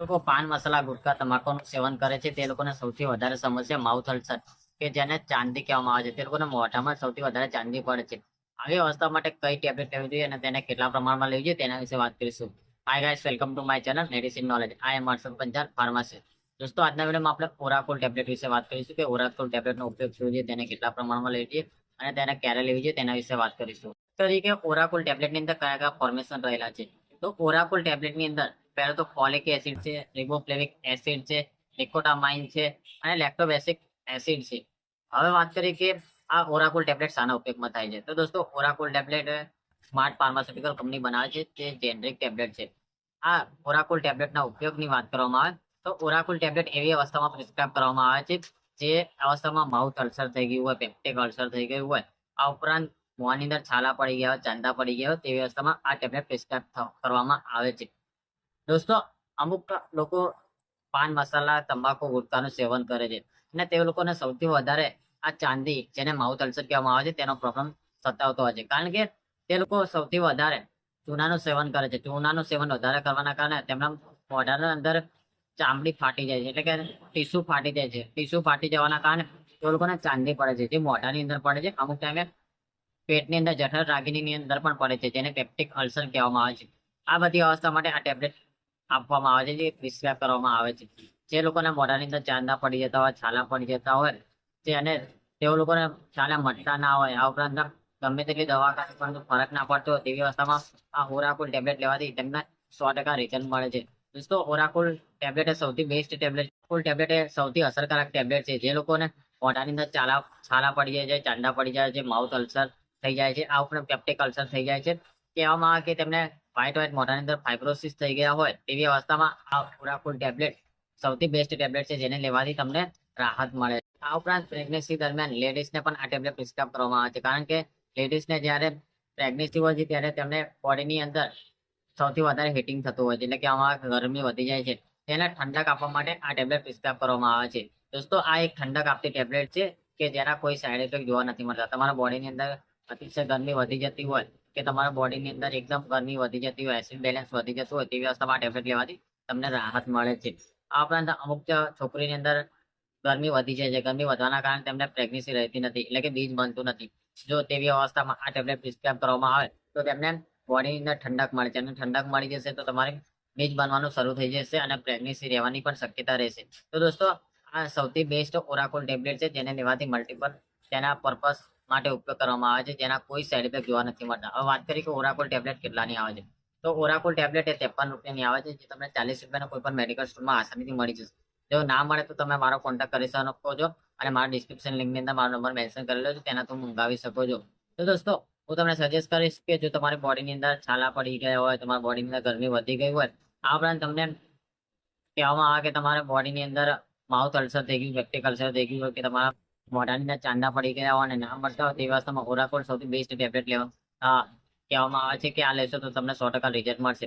લોકો પાન મસાલા ગુટખા તમાકુનું સેવન કરે છે તે લોકોને સૌથી વધારે સમસ્યા માઉથ અલ્સર કે જેને ચાંદી કહેવામાં આવે છે તે લોકોને મોઢામાં સૌથી વધારે ચાંદી પડે છે આવી અવસ્થા માટે કઈ ટેબ્લેટ લેવી જોઈએ અને તેને કેટલા પ્રમાણમાં લેવી જોઈએ તેના વિશે વાત કરીશું. Hi guys, welcome to my channel medicine knowledge. I am Harshad Panchal, pharmacist. દોસ્તો, આજના વિડીયોમાં આપણે ઓરાકુલ ટેબ્લેટ વિશે વાત કરીશું કે ઓરાકુલ ટેબ્લેટનો ઉપયોગ શું છે, તેને કેટલા પ્રમાણમાં લેવી જોઈએ અને તેને ક્યારે લેવી જોઈએ તેના વિશે વાત કરીશું. તરીકે ઓરાકુલ ટેબ્લેટની અંદર કયા કયા ફોર્મેશન રહેલા છે. તો ઓરાકુલ ટેબ્લેટની અંદર પહેલા તો ફોલિક એસિડ છે, રિબોફ્લેવિક એસિડ છે, નિકોટામાઇન છે અને લેક્ટોબેસિક એસિડ છે. હવે વાત કરીએ કે આ ઓરાકુલ ટેબ્લેટ શાના ઉપયોગમાં થાય છે. તો દોસ્તો, ઓરાકુલ ટેબ્લેટ સ્માર્ટ ફાર્માસ્યુટિકલ કંપની બનાવે છે, તે જેનરિક ટેબ્લેટ છે. આ ઓરાકુલ ટેબ્લેટના ઉપયોગની વાત કરવામાં આવે તો ઓરાકુલ ટેબ્લેટ એવી અવસ્થામાં પ્રિસ્ક્રાઇબ કરવામાં આવે છે જે અવસ્થામાં માઉથ અલ્સર થઈ ગયું હોય, પેપ્ટિક અલ્સર થઈ ગયું હોય, આ ઉપરાંત મોંની અંદર છાલા પડી ગયા હોય, ચાંદા પડી ગયા હોય તેવી અવસ્થામાં આ ટેબ્લેટ પ્રિસ્ક્રાઇબ કરવામાં આવે છે. દોસ્તો, અમુક લોકો પાન મસાલા, તંબાકુ, ગુટખાનું સેવન કરે છે અને તે લોકોને સૌથી વધારે આ ચાંદી, જેને માઉથ અલ્સર કહેવામાં આવે છે, તેનો પ્રોબ્લેમ સતાવતો હોય છે. કારણ કે તે લોકો સૌથી વધારે ચૂનાનું સેવન કરે છે. ચૂનાનું સેવન વધારે કરવાના કારણે તેમના મોઢાના અંદર ચામડી ફાટી જાય છે, એટલે કે ટીસ્યુ ફાટી જાય છે. ટીસ્યુ ફાટી જવાના કારણે તે લોકોને ચાંદી પડે છે, જે મોઢાની અંદર પડે છે. અમુક ટાઈમે પેટની અંદર, જઠર રાગીની અંદર પણ પડે છે, જેને પેપ્ટિક અલ્સર કહેવામાં આવે છે. આ બધી અવસ્થા માટે આ ટેબ્લેટ આપવામાં આવે છે, જે પ્રિસ્ક્રાઇબ કરવામાં આવે છે. જે લોકોને મોઢાની અંદર ચાંદા પડી જતા હોય, છાલા પડી જતા હોય તે અને તેઓ લોકોને છાલા મટતા ના હોય, આ ઉપરાંત ગમે તેટલી દવા ખાતી પણ ફરક ના પડતો હોય તેવી અવસ્થામાં આ ઓરાકુલ ટેબ્લેટ લેવાથી તેમને 100% રિઝલ્ટ મળે છે. દોસ્તો, ઓરાકુલ ટેબ્લેટ એ સૌથી બેસ્ટ ટેબ્લેટ. ઓરાકુલ ટેબ્લેટ એ સૌથી અસરકારક ટેબ્લેટ છે. જે લોકોને મોઢાની અંદર છાલા પડી જાય છે, ચાંદા પડી જાય છે, માઉથ અલ્સર થઈ જાય છે, આ ઉપરાંત પેપ્ટિક અલ્સર થઈ જાય છે, કહેવામાં આવે કે તેમને વ્હાઇટ મોઢાની અંદર ફાઇબ્રોસિસ થઈ ગયા હોય તેવી અવસ્થામાં આ ઓરાકુલ ટેબ્લેટ સૌથી બેસ્ટ ટેબ્લેટ છે, જેને લેવાથી તમને રાહત મળે. આ ઉપરાંત પ્રેગ્નન્સી દરમિયાન લેડીઝને પણ આ ટેબ્લેટ પ્રિસ્ક્રાઇબ કરવામાં આવે છે. કારણ કે લેડીઝને જ્યારે પ્રેગ્નન્સી હોય છે ત્યારે તેમને બોડીની અંદર સૌથી વધારે હીટિંગ થતું હોય છે, એટલે કે આમાં ગરમી વધી જાય છે. તેને ઠંડક આપવા માટે આ ટેબ્લેટ પ્રિસ્ક્રાઇબ કરવામાં આવે છે. દોસ્તો, આ એક ઠંડક આપતી ટેબ્લેટ છે કે જેના કોઈ સાઈડ ઇફેક્ટ જોવા નથી મળતા. તમારા બોડીની અંદર અતિશય ગરમી વધી જતી હોય કે તમારા બોડીની અંદર એકદમ ગરમી વધી જતી હોય, એસિડ બેલેન્સ વધી જતું હોય તેવી અવસ્થામાં ટેબ્લેટ લેવાથી તમને રાહત મળે છે. આ ઉપરાંત અમુક છોકરીની અંદર ગરમી વધી જાય છે. ગરમી વધવાના કારણે તેમને પ્રેગ્નન્સી રહેતી નથી, એટલે કે બીજ બનતું નથી. જો તેવી અવસ્થામાં આ ટેબ્લેટ પ્રિસ્ક્રાઇબ કરવામાં આવે તો તેમને બોડીની અંદર ઠંડક મળે છે અને ઠંડક મળી જશે તો તમારે બીજ બનવાનું શરૂ થઈ જશે અને પ્રેગ્નન્સી રહેવાની પણ શક્યતા રહેશે. તો દોસ્તો, આ સૌથી બેસ્ટ ઓરાકુલ ટેબ્લેટ છે, જેને લેવાથી મલ્ટિપલ તેના પર્પસ માટે ઉપયોગ કરવામાં આવે છે, જેના કોઈ સાઈડ ઇફેક્ટ જોવા નથી મળતા. હવે વાત કરીએ કે ઓરાકુલ ટેબ્લેટ કેટલાની આવે છે. તો ઓરાકુલ ટેબ્લેટ એ 53 રૂપિયાની આવે છે, જે તમને 40 રૂપિયાના કોઈ પણ મેડિકલ સ્ટોરમાં આસાનીથી મળી જશે. જો ના મળે તો તમે મારો કોન્ટેક્ટ કરી શકો છો અને મારા ડિસ્ક્રિપ્શન લિંકની અંદર મારો નંબર મેન્શન કરેલો છે, તેના તમે મંગાવી શકો છો. તો દોસ્તો, હું તમને સજેસ્ટ કરીશ કે જો તમારી બોડીની અંદર છાલા પડી ગયા હોય, તમારી બોડીની અંદર ગરમી વધી ગઈ હોય, આ ઉપરાંત તમને કહેવામાં આવે કે તમારા બોડીની અંદર માઉથ અલ્સર થઈ ગયું, પેપ્ટિક અલ્સર થઈ ગયું હોય કે તમારા મોઢાની અંદર ચાંદા પડી ગયા હોય અને ના મળતા હોય તેવી અવસ્થામાં ઓરાકુલ સૌથી બેસ્ટ ટેબ્લેટ લેવા કહેવામાં આવે છે કે આ લેશો તો તમને 100% રિઝલ્ટ મળશે.